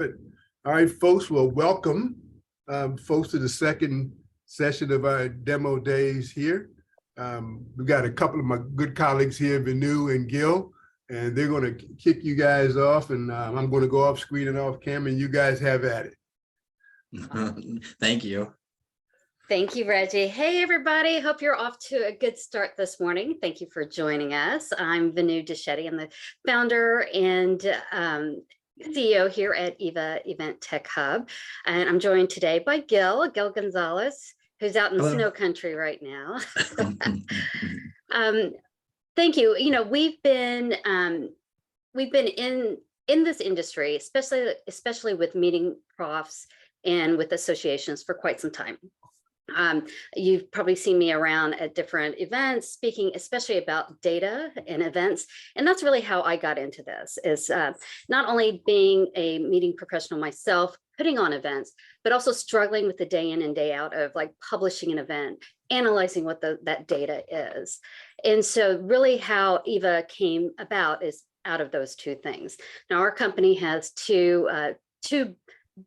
Good. All right, folks, well, welcome folks to the second session of our demo days here. We've got a couple of my good colleagues here, Venu and Gil, and they're going to kick you guys off, and I'm going to go off screen and off camera, and you guys have at it. Thank you. Thank you, Reggie. Hey, everybody. Hope you're off to a good start this morning. Thank you for joining us. I'm Venu Deschetti. I'm the founder and CEO here at EVA Event Tech Hub. And I'm joined today by Gil Gonzalez, who's out in Hello. snow country right now. Thank you. You know, we've been in this industry, especially with meeting profs and with associations for quite some time. You've probably seen me around at different events speaking, especially about data and events. And that's really how I got into this, is not only being a meeting professional myself, putting on events, but also struggling with the day in and day out of like publishing an event, analyzing what that data is. And so really how EVA came about is out of those two things. Now our company has two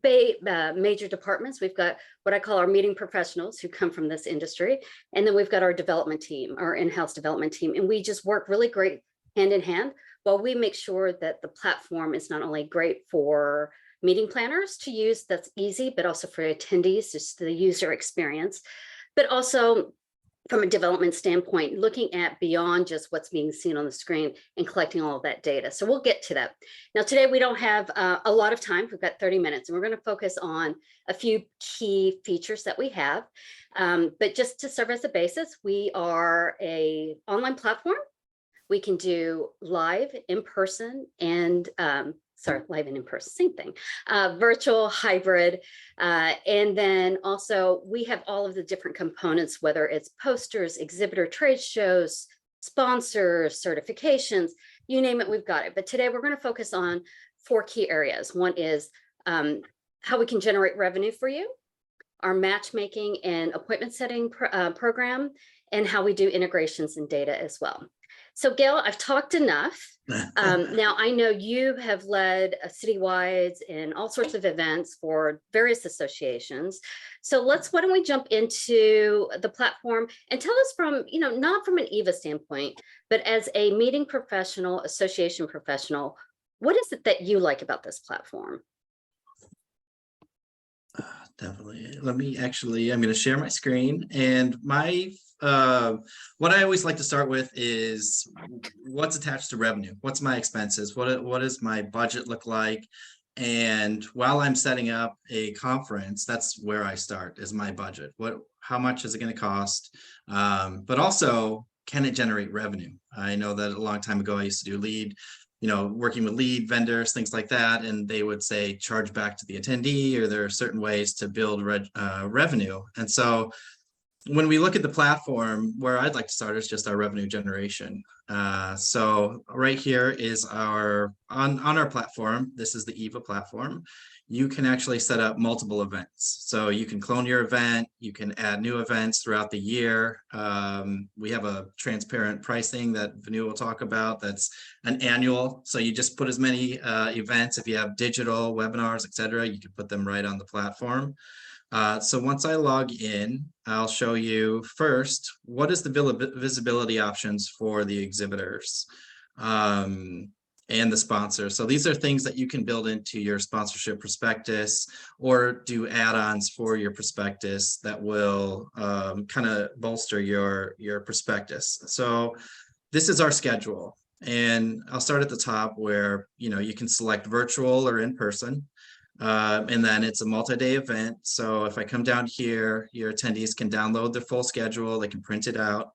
major departments. We've got what I call our meeting professionals who come from this industry. And then we've got our development team, our in-house development team. And we just work really great hand in hand while we make sure that the platform is not only great for meeting planners to use, that's easy, but also for attendees, just the user experience, but also from a development standpoint, looking at beyond just what's being seen on the screen and collecting all of that data. So we'll get to that. Now, today we don't have a lot of time. We've got 30 minutes and we're going to focus on a few key features that we have. But just to serve as a basis, we are an online platform. We can do live, in-person, and live and in-person, same thing, virtual, hybrid. And then also we have all of the different components, whether it's posters, exhibitor trade shows, sponsors, certifications, you name it, we've got it. But today we're going to focus on 4 key areas. One is how we can generate revenue for you, our matchmaking and appointment setting program, and how we do integrations and data as well. So Gail, I've talked enough. Now I know you have led citywides and all sorts of events for various associations. So why don't we jump into the platform and tell us from, not from an EVA standpoint, but as a meeting professional, association professional, what is it that you like about this platform? Definitely. I'm going to share my screen, and what I always like to start with is what's attached to revenue. What's my expenses? What does my budget look like? And while I'm setting up a conference, that's where I start, is my budget. How much is it going to cost? But also, can it generate revenue? I know that a long time ago, I used to do working with lead vendors, things like that, and they would say charge back to the attendee, or there are certain ways to build revenue. And so when we look at the platform, where I'd like to start is just our revenue generation. So right here is on our platform. This is the EVA platform. You can actually set up multiple events. So you can clone your event. You can add new events throughout the year. We have a transparent pricing that Venu will talk about. That's an annual. So you just put as many events. If you have digital webinars, etc., you can put them right on the platform. So once I log in, I'll show you first, what is the visibility options for the exhibitors and the sponsor. So these are things that you can build into your sponsorship prospectus or do add-ons for your prospectus that will kind of bolster your prospectus. So this is our schedule. And I'll start at the top where, you can select virtual or in person. And then it's a multi-day event. So if I come down here, your attendees can download their full schedule, they can print it out.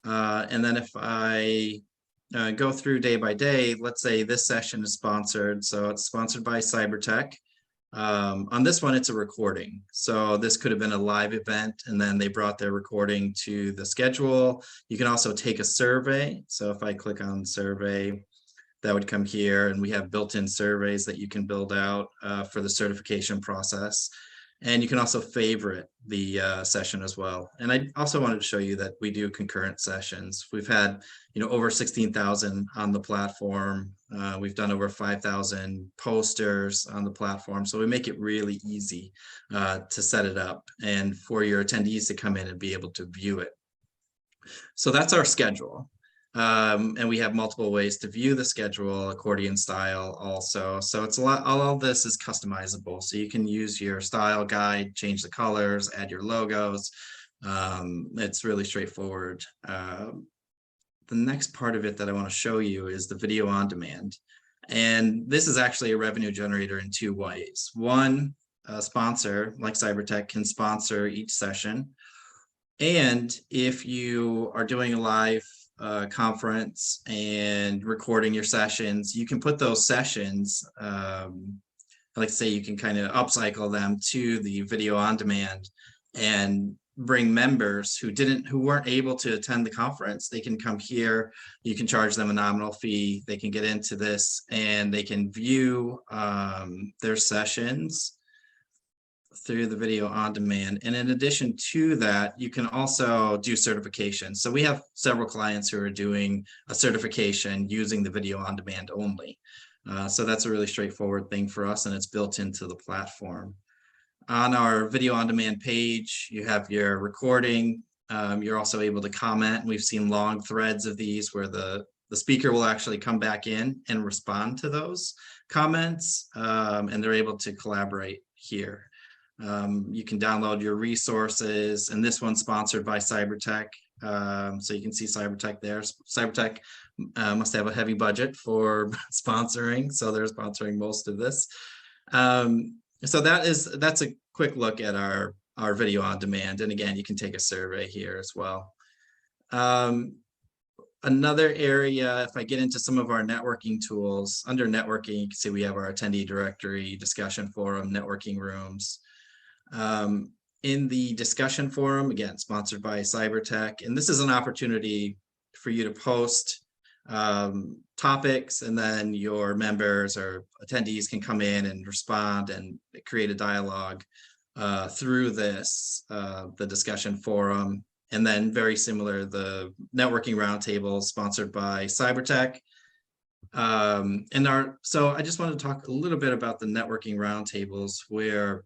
And then if I go through day by day, let's say this session is sponsored. So it's sponsored by Cybertech. On this one, it's a recording. So this could have been a live event, and then they brought their recording to the schedule. You can also take a survey. So if I click on survey, that would come here, and we have built-in surveys that you can build out for the certification process. And you can also favorite the session as well. And I also wanted to show you that we do concurrent sessions. We've had, over 16,000 on the platform. We've done over 5,000 posters on the platform. So we make it really easy to set it up and for your attendees to come in and be able to view it. So that's our schedule. And we have multiple ways to view the schedule, accordion style also. So it's a lot, all of this is customizable. So you can use your style guide, change the colors, add your logos. It's really straightforward. The next part of it that I want to show you is the video on demand. And this is actually a revenue generator in two ways. One, a sponsor like Cybertech can sponsor each session. And if you are doing a live conference and recording your sessions, you can put those sessions, like say you can kind of upcycle them to the video on demand and bring members who weren't able to attend the conference. They can come here, you can charge them a nominal fee, they can get into this and they can view their sessions through the video on demand. And in addition to that, you can also do certification. So we have several clients who are doing a certification using the video on demand only. So that's a really straightforward thing for us, and it's built into the platform. On our video on demand page, you have your recording. You're also able to comment. We've seen long threads of these where the speaker will actually come back in and respond to those comments, and they're able to collaborate here. You can download your resources, and this one's sponsored by Cybertech. So you can see Cybertech there. Cybertech must have a heavy budget for sponsoring, so they're sponsoring most of this. So that's a quick look at our video on demand. And again, you can take a survey here as well. Another area, if I get into some of our networking tools, under networking, you can see we have our attendee directory, discussion forum, networking rooms. In the discussion forum, again, sponsored by Cybertech, and this is an opportunity for you to post topics, and then your members or attendees can come in and respond and create a dialogue through this, the discussion forum. And then very similar, the networking roundtable sponsored by Cybertech. So I just wanted to talk a little bit about the networking roundtables, where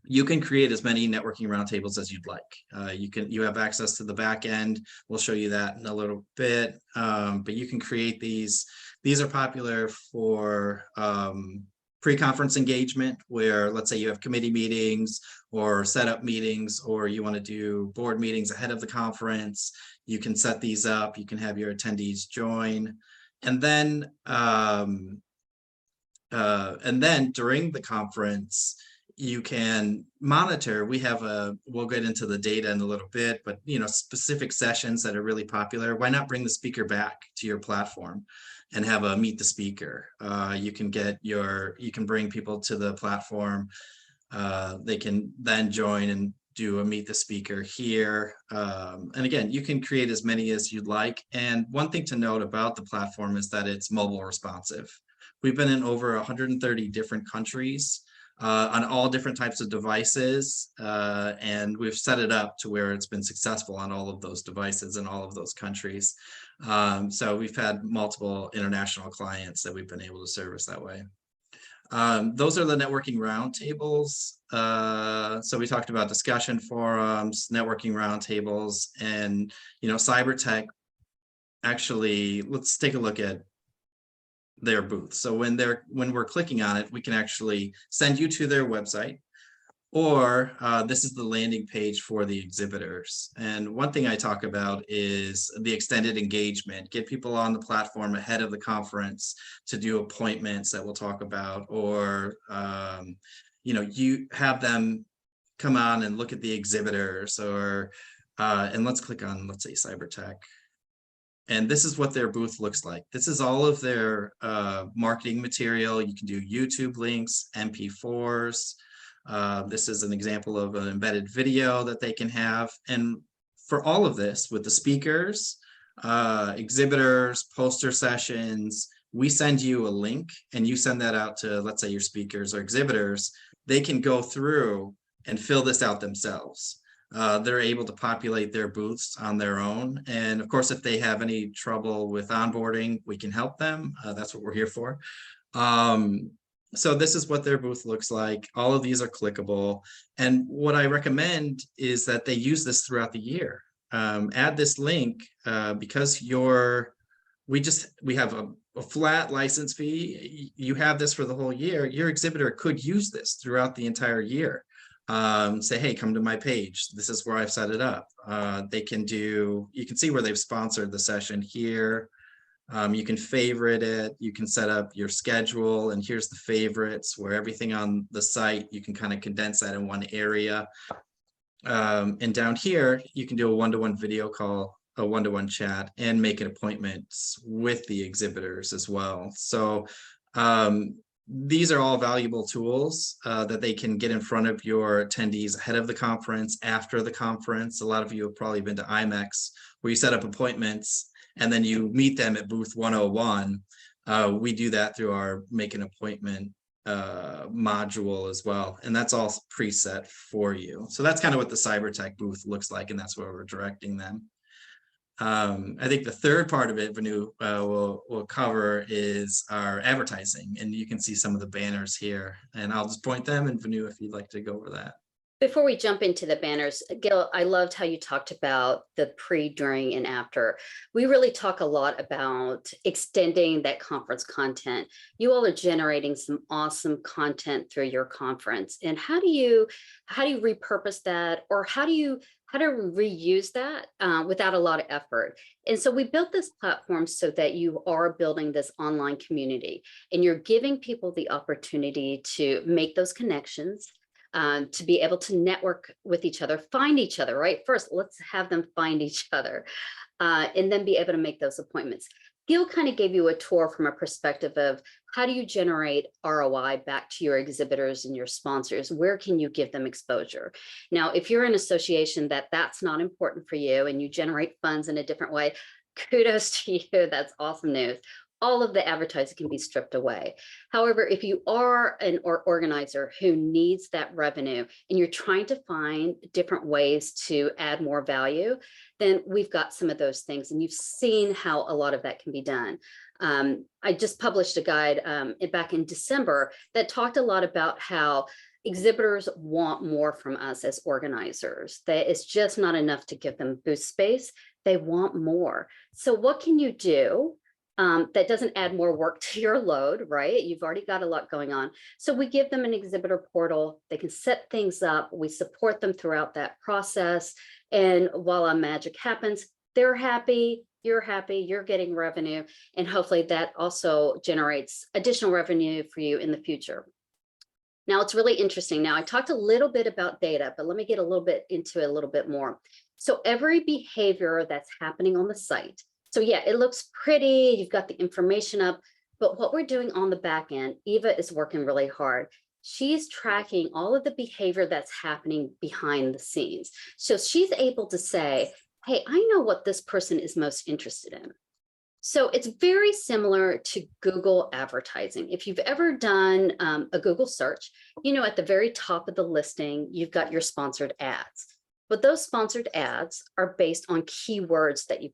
you can create as many networking roundtables as you'd like. You have access to the back end. We'll show you that in a little bit, but you can create these. These are popular for pre-conference engagement, where let's say you have committee meetings or setup meetings, or you want to do board meetings ahead of the conference. You can set these up. You can have your attendees join, and then during the conference, you can monitor. We'll get into the data in a little bit, but specific sessions that are really popular, why not bring the speaker back to your platform and have a meet the speaker? You can bring people to the platform. They can then join and do a meet the speaker here. And again, you can create as many as you'd like. And one thing to note about the platform is that it's mobile responsive. We've been in over 130 different countries on all different types of devices, and we've set it up to where it's been successful on all of those devices in all of those countries. So we've had multiple international clients that we've been able to service that way. Those are the networking roundtables. So we talked about discussion forums, networking roundtables, and Cybertech. Actually, let's take a look at their booth. So when we're clicking on it, we can actually send you to their website, or this is the landing page for the exhibitors. And one thing I talk about is the extended engagement. Get people on the platform ahead of the conference to do appointments that we'll talk about, or you have them come on and look at the exhibitors, or and let's click on, let's say, Cybertech. And this is what their booth looks like. This is all of their marketing material. You can do YouTube links, MP4s. This is an example of an embedded video that they can have. And for all of this, with the speakers, exhibitors, poster sessions, we send you a link and you send that out to, let's say, your speakers or exhibitors, they can go through and fill this out themselves. They're able to populate their booths on their own. And of course, if they have any trouble with onboarding, we can help them. That's what we're here for. So this is what their booth looks like. All of these are clickable. And what I recommend is that they use this throughout the year. Add this link because we have a flat license fee. You have this for the whole year. Your exhibitor could use this throughout the entire year. Say, hey, come to my page. This is where I've set it up. You can see where they've sponsored the session here. You can favorite it. You can set up your schedule, and here's the favorites where everything on the site, you can kind of condense that in one area. And down here, you can do a one-to-one video call, a one-to-one chat, and make an appointment with the exhibitors as well. So these are all valuable tools that they can get in front of your attendees ahead of the conference, after the conference. A lot of you have probably been to IMEX, where you set up appointments and then you meet them at booth 101. We do that through our make an appointment module as well. And that's all preset for you. So that's kind of what the cyber-tech booth looks like, and that's where we're directing them. I think the third part of it, Vanu, will cover is our advertising, and you can see some of the banners here, and I'll just point them, and Vanu, if you'd like to go over that. Before we jump into the banners, Gil, I loved how you talked about the pre, during, and after. We really talk a lot about extending that conference content. You all are generating some awesome content through your conference. And how do you repurpose that, or how to reuse that without a lot of effort? And so we built this platform so that you are building this online community, and you're giving people the opportunity to make those connections, to be able to network with each other, find each other, right? First, let's have them find each other, and then be able to make those appointments. Gil kind of gave you a tour from a perspective of how do you generate ROI back to your exhibitors and your sponsors? Where can you give them exposure? Now, if you're an association that's not important for you and you generate funds in a different way, kudos to you, that's awesome news. All of the advertising can be stripped away. However, if you are an organizer who needs that revenue and you're trying to find different ways to add more value, then we've got some of those things, and you've seen how a lot of that can be done. I just published a guide back in December that talked a lot about how exhibitors want more from us as organizers. That it's just not enough to give them booth space. They want more. So what can you do that doesn't add more work to your load, right? You've already got a lot going on. So we give them an exhibitor portal. They can set things up. We support them throughout that process. And voila, magic happens. They're happy, you're getting revenue. And hopefully that also generates additional revenue for you in the future. Now, it's really interesting. Now, I talked a little bit about data, but let me get a little bit into it a little bit more. So every behavior that's happening on the site, so yeah, it looks pretty, you've got the information up, but what we're doing on the back end, EVA is working really hard. She's tracking all of the behavior that's happening behind the scenes. So she's able to say, hey, I know what this person is most interested in. So it's very similar to Google advertising. If you've ever done a Google search, you know, at the very top of the listing, you've got your sponsored ads. But those sponsored ads are based on keywords that you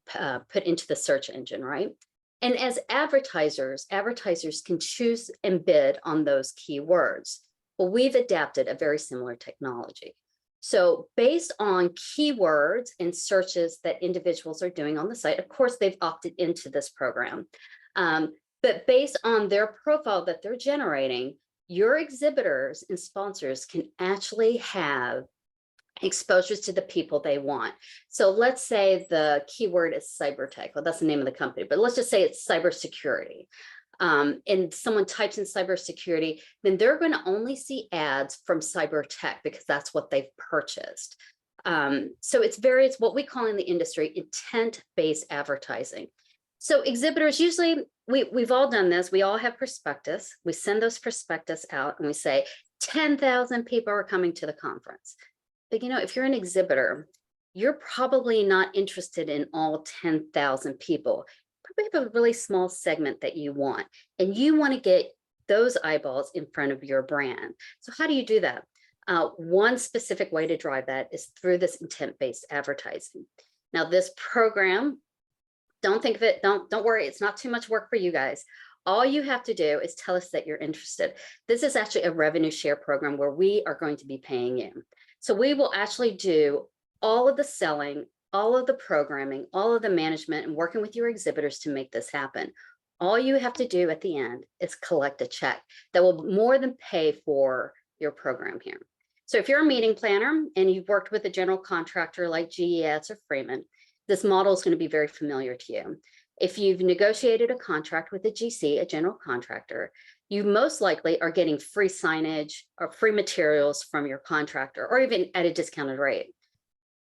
put into the search engine, right? And as advertisers can choose and bid on those keywords. Well, we've adapted a very similar technology. So based on keywords and searches that individuals are doing on the site, of course, they've opted into this program. But based on their profile that they're generating, your exhibitors and sponsors can actually have exposures to the people they want. So let's say the keyword is cyber-tech. Well, that's the name of the company, but let's just say it's cybersecurity. And someone types in cybersecurity, then they're going to only see ads from cyber-tech because that's what they've purchased. So it's what we call in the industry intent-based advertising. So exhibitors, usually we've all done this. We all have prospectus. We send those prospectus out and we say 10,000 people are coming to the conference. But, you know, if you're an exhibitor, you're probably not interested in all 10,000 people. probably have a really small segment that you want, and you want to get those eyeballs in front of your brand. So how do you do that? One specific way to drive that is through this intent-based advertising. Now, this program, don't think of it, don't worry, it's not too much work for you guys. All you have to do is tell us that you're interested. This is actually a revenue share program where we are going to be paying you. So we will actually do all of the selling, all of the programming, all of the management, and working with your exhibitors to make this happen. All you have to do at the end is collect a check that will more than pay for your program here. So if you're a meeting planner and you've worked with a general contractor like GES or Freeman, this model is going to be very familiar to you. If you've negotiated a contract with a GC, a general contractor, you most likely are getting free signage or free materials from your contractor, or even at a discounted rate.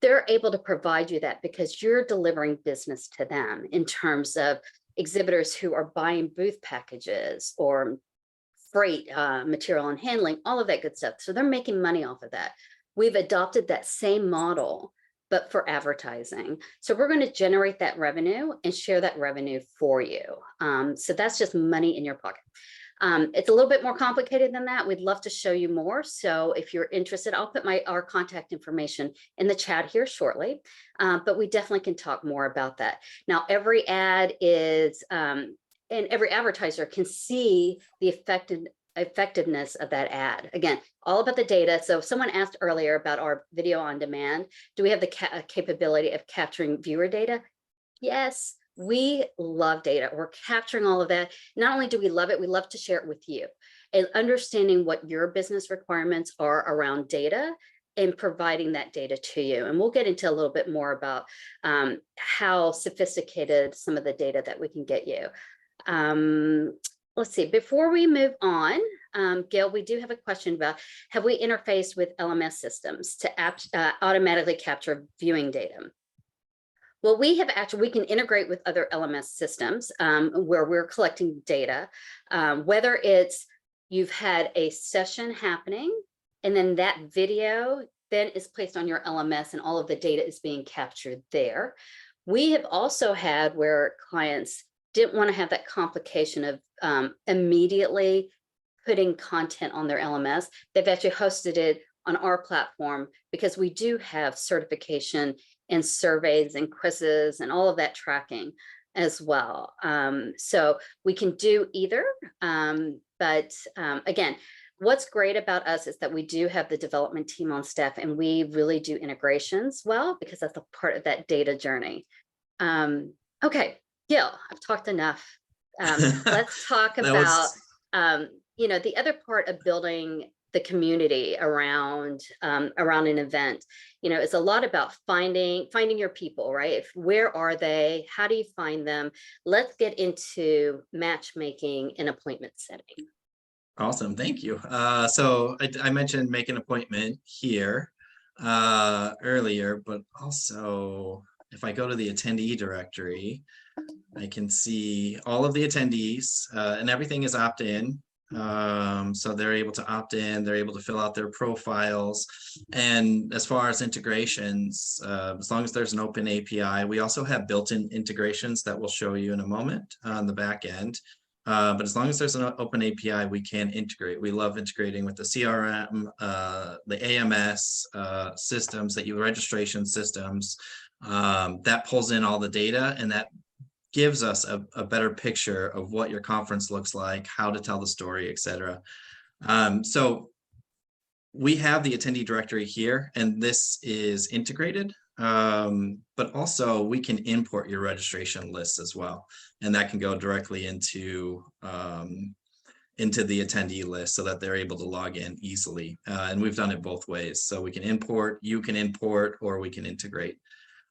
They're able to provide you that because you're delivering business to them in terms of exhibitors who are buying booth packages or freight, material and handling, all of that good stuff. So they're making money off of that. We've adopted that same model, but for advertising. So we're going to generate that revenue and share that revenue for you. So that's just money in your pocket. It's a little bit more complicated than that. We'd love to show you more. So if you're interested, I'll put our contact information in the chat here shortly, but we definitely can talk more about that. Now, every ad is, and every advertiser can see the effectiveness of that ad. Again, all about the data. So someone asked earlier about our video on demand. Do we have the capability of capturing viewer data? Yes. We love data. We're capturing all of that. Not only do we love it, we love to share it with you. And understanding what your business requirements are around data and providing that data to you. And we'll get into a little bit more about how sophisticated some of the data that we can get you. Let's see, before we move on, Gail, we do have a question about, have we interfaced with LMS systems to automatically capture viewing data? Well, we can integrate with other LMS systems where we're collecting data, whether it's you've had a session happening and then that video then is placed on your LMS and all of the data is being captured there. We have also had where clients didn't want to have that complication of immediately putting content on their LMS. They've actually hosted it on our platform because we do have certification and surveys and quizzes and all of that tracking as well. So we can do either, but again, what's great about us is that we do have the development team on staff and we really do integrations well, because that's a part of that data journey. Okay, Gil, I've talked enough. Let's talk about, the other part of building the community around an event. It's a lot about finding your people, right? Where are they? How do you find them? Let's get into matchmaking and appointment setting. Awesome, thank you. So I mentioned make an appointment here earlier, but also if I go to the attendee directory, I can see all of the attendees and everything is opt-in. So they're able to opt in, they're able to fill out their profiles. And as far as integrations, as long as there's an open API, we also have built-in integrations that we'll show you in a moment on the back end. But as long as there's an open API, we can integrate. We love integrating with the CRM, the AMS systems, registration systems that pulls in all the data, and that gives us a better picture of what your conference looks like, how to tell the story, etc. So we have the attendee directory here, and this is integrated, but also we can import your registration lists as well. And that can go directly into the attendee list so that they're able to log in easily. And we've done it both ways. So we can import, you can import, or we can integrate.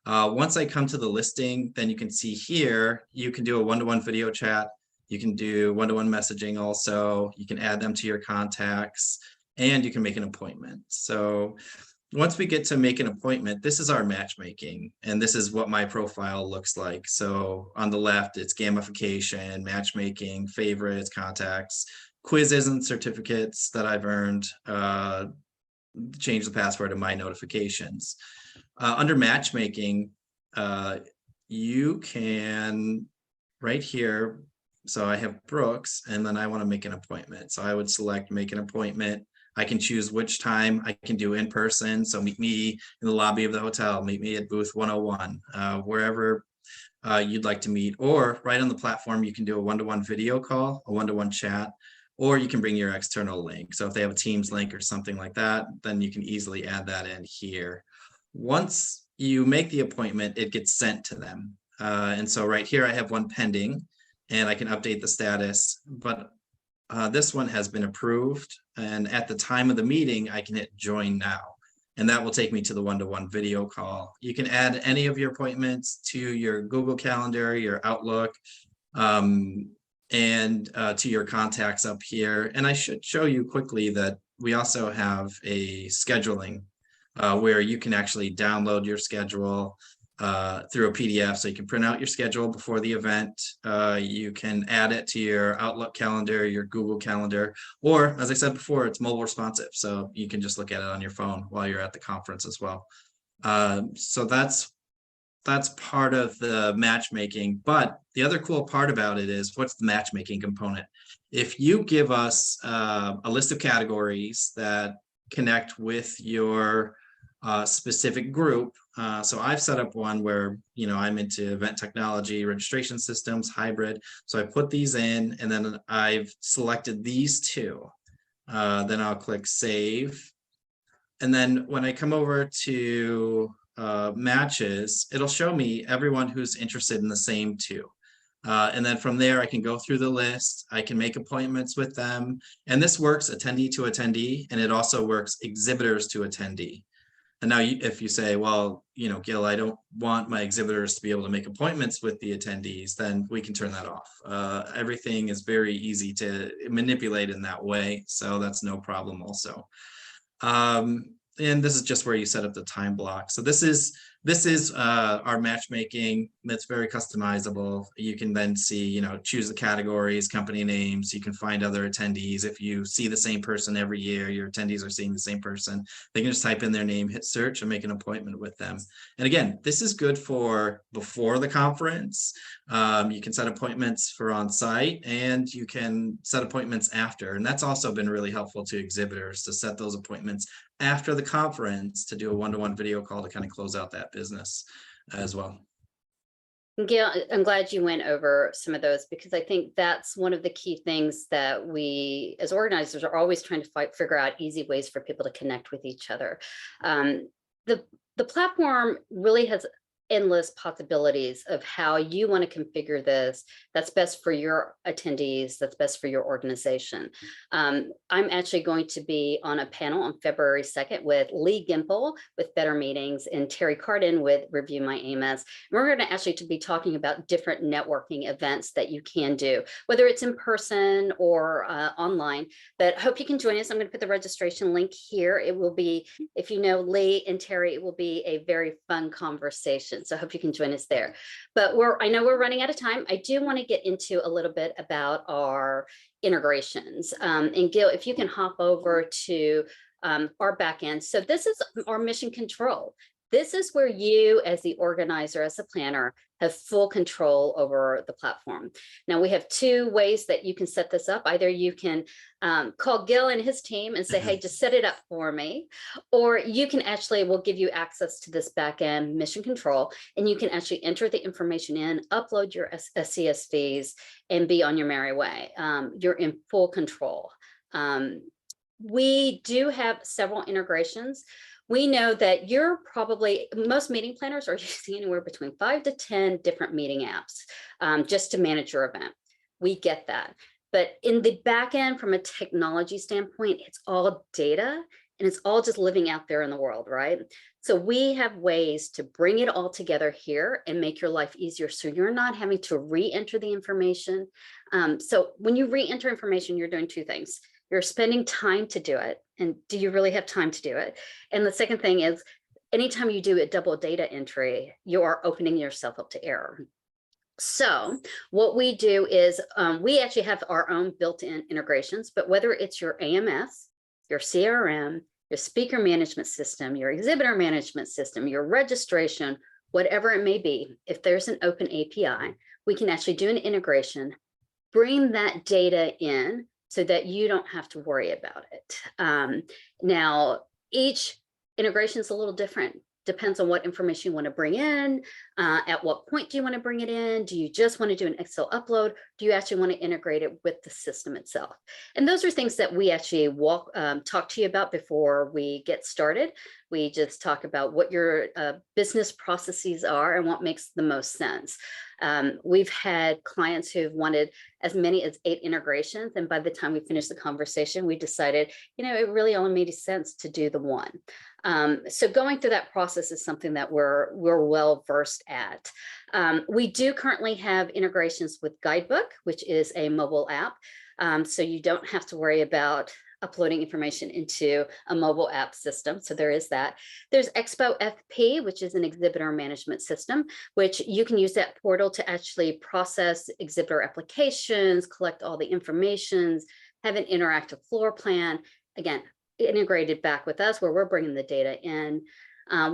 Once I come to the listing, then you can see here, you can do a one-to-one video chat. You can do one-to-one messaging also. You can add them to your contacts, and you can make an appointment. So once we get to make an appointment, this is our matchmaking, and this is what my profile looks like. So on the left, it's gamification, matchmaking, favorites, contacts, quizzes and certificates that I've earned, change the password to my notifications. Under matchmaking, you can right here. So I have Brooks, and then I want to make an appointment. So I would select make an appointment. I can choose which time I can do in person. So meet me in the lobby of the hotel, meet me at booth 101, wherever you'd like to meet, or right on the platform, you can do a one-to-one video call, a one-to-one chat, or you can bring your external link. So if they have a Teams link or something like that, then you can easily add that in here. Once you make the appointment, it gets sent to them. And so right here, I have one pending, and I can update the status, but this one has been approved. And at the time of the meeting, I can hit join now. And that will take me to the one-to-one video call. You can add any of your appointments to your Google Calendar, your Outlook, and to your contacts up here. And I should show you quickly that we also have a scheduling where you can actually download your schedule through a PDF. So you can print out your schedule before the event. You can add it to your Outlook calendar, your Google Calendar, or as I said before, it's mobile responsive. So you can just look at it on your phone while you're at the conference as well. So that's part of the matchmaking. But the other cool part about it is, what's the matchmaking component? If you give us a list of categories that connect with your specific group. So I've set up one where, I'm into event technology, registration systems, hybrid. So I put these in, and then I've selected these two. Then I'll click save. And then when I come over to matches, it'll show me everyone who's interested in the same two. And then from there, I can go through the list. I can make appointments with them. And this works attendee to attendee, and it also works exhibitors to attendee. And now if you say, well, Gil, I don't want my exhibitors to be able to make appointments with the attendees, then we can turn that off. Everything is very easy to manipulate in that way. So that's no problem also. And this is just where you set up the time block. So this is our matchmaking. That's very customizable. You can then see, choose the categories, company names. You can find other attendees. If you see the same person every year, your attendees are seeing the same person, they can just type in their name, hit search, and make an appointment with them. And again, this is good for before the conference. You can set appointments for on-site, and you can set appointments after. And that's also been really helpful to exhibitors to set those appointments after the conference to do a one-to-one video call to kind of close out that business as well. Gail, I'm glad you went over some of those, because I think that's one of the key things that we as organizers are always trying to figure out easy ways for people to connect with each other. The platform really has endless possibilities of how you want to configure this that's best for your attendees, that's best for your organization. I'm actually going to be on a panel on February 2nd with Lee Gimple with Better Meetings and Terry Cardin with Review My AMS. We're going to actually be talking about different networking events that you can do, whether it's in person or online. But hope you can join us. I'm going to put the registration link here. It will be, if you know Lee and Terry, it will be a very fun conversation. So I hope you can join us there. But I know we're running out of time. I do want to get into a little bit about our integrations. And Gil, if you can hop over to our back end. So this is our mission control. This is where you, as the organizer, as the planner, have full control over the platform. Now we have two ways that you can set this up. Either you can call Gil and his team and say, hey, just set it up for me. Or you can actually, we'll give you access to this backend mission control, and you can actually enter the information in, upload your CSVs, and be on your merry way. You're in full control. We do have several integrations. We know that most meeting planners are using anywhere between 5 to 10 different meeting apps just to manage your event. We get that. But in the back end, from a technology standpoint, it's all data, and it's all just living out there in the world, right? So we have ways to bring it all together here and make your life easier, so you're not having to re-enter the information. So when you re-enter information, you're doing two things. You're spending time to do it. And do you really have time to do it? And the second thing is, anytime you do a double data entry, you are opening yourself up to error. So what we do is we actually have our own built-in integrations, but whether it's your AMS, your CRM, your speaker management system, your exhibitor management system, your registration, whatever it may be, if there's an open API, we can actually do an integration, bring that data in so that you don't have to worry about it. Now, each integration is a little different. Depends on what information you want to bring in. At what point do you want to bring it in? Do you just want to do an Excel upload? Do you actually want to integrate it with the system itself? And those are things that we actually talk to you about before we get started. We just talk about what your business processes are and what makes the most sense. We've had clients who've wanted as many as 8 integrations. And by the time we finished the conversation, we decided, it really only made sense to do the one. So going through that process is something that we're well versed at. We do currently have integrations with Guidebook, which is a mobile app. So you don't have to worry about uploading information into a mobile app system. So there is that. There's Expo FP, which is an exhibitor management system, which you can use that portal to actually process exhibitor applications, collect all the information, have an interactive floor plan. Again, integrated back with us where we're bringing the data in.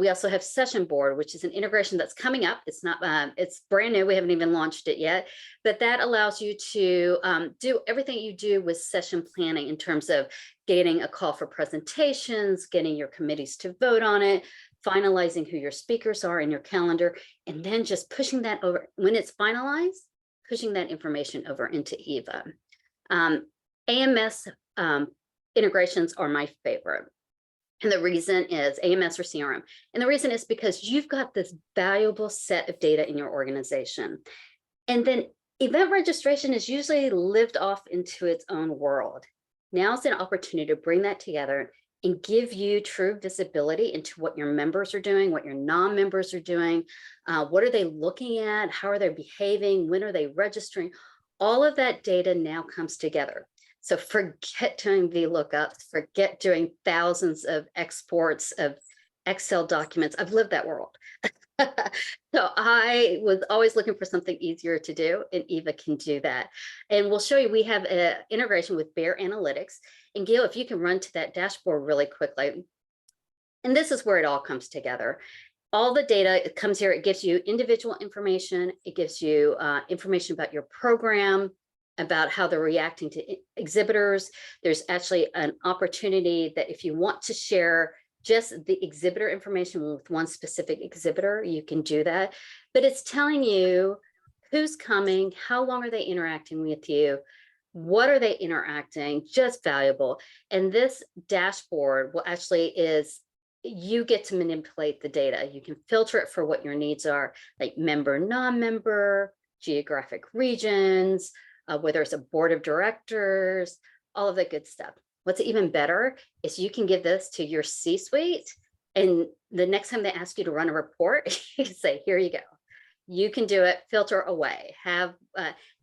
We also have Session Board, which is an integration that's coming up. It's not, it's brand new. We haven't even launched it yet, but that allows you to do everything you do with session planning in terms of getting a call for presentations, getting your committees to vote on it, finalizing who your speakers are in your calendar, and then just pushing that over when it's finalized, pushing that information over into EVA. AMS integrations are my favorite. And the reason is AMS or CRM. And the reason is because you've got this valuable set of data in your organization. And then event registration is usually lived off into its own world. Now's an opportunity to bring that together and give you true visibility into what your members are doing, what your non-members are doing, what are they looking at, how are they behaving, when are they registering? All of that data now comes together. So forget doing VLOOKUPs, forget doing thousands of exports of Excel documents. I've lived that world. So I was always looking for something easier to do, and EVA can do that. And we'll show you, we have an integration with Bear Analytics. And Gail, if you can run to that dashboard really quickly. And this is where it all comes together. All the data, it comes here, it gives you individual information, it gives you information about your program, about how they're reacting to exhibitors. There's actually an opportunity that if you want to share just the exhibitor information with one specific exhibitor, you can do that. But it's telling you who's coming, how long are they interacting with you, what are they interacting, just valuable. And this dashboard will actually is, you get to manipulate the data. You can filter it for what your needs are, like member, non-member, geographic regions, whether it's a board of directors, all of that good stuff. What's even better is you can give this to your C-suite, and the next time they ask you to run a report, you can say, here you go. You can do it, filter away, have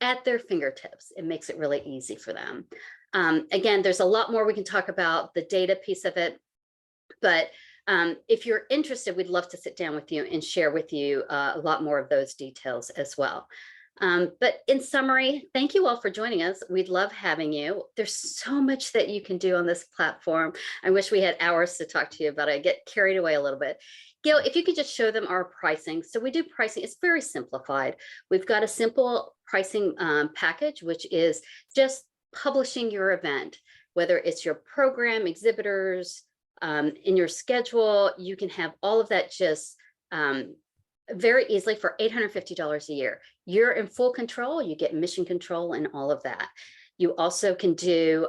at their fingertips. It makes it really easy for them. Again, there's a lot more we can talk about the data piece of it, but if you're interested, we'd love to sit down with you and share with you a lot more of those details as well. But in summary, thank you all for joining us. We'd love having you. There's so much that you can do on this platform. I wish we had hours to talk to you about it. I get carried away a little bit. Gail, if you could just show them our pricing. So we do pricing, it's very simplified. We've got a simple pricing package, which is just publishing your event, whether it's your program, exhibitors, in your schedule, you can have all of that just very easily for $850 a year. You're in full control, you get mission control and all of that. You also can do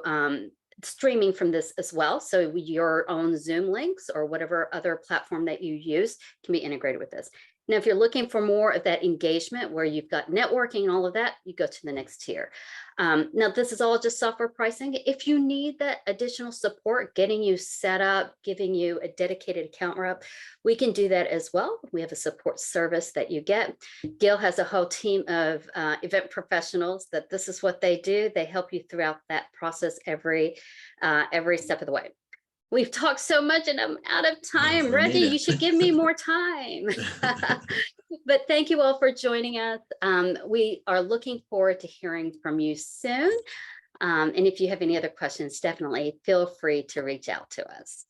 streaming from this as well. So your own Zoom links or whatever other platform that you use can be integrated with this. Now, if you're looking for more of that engagement where you've got networking and all of that, you go to the next tier. Now, this is all just software pricing. If you need that additional support, getting you set up, giving you a dedicated account rep, we can do that as well. We have a support service that you get. Gail has a whole team of event professionals that this is what they do. They help you throughout that process every step of the way. We've talked so much and I'm out of time. Reggie, you should give me more time. But thank you all for joining us. We are looking forward to hearing from you soon. And if you have any other questions, definitely feel free to reach out to us.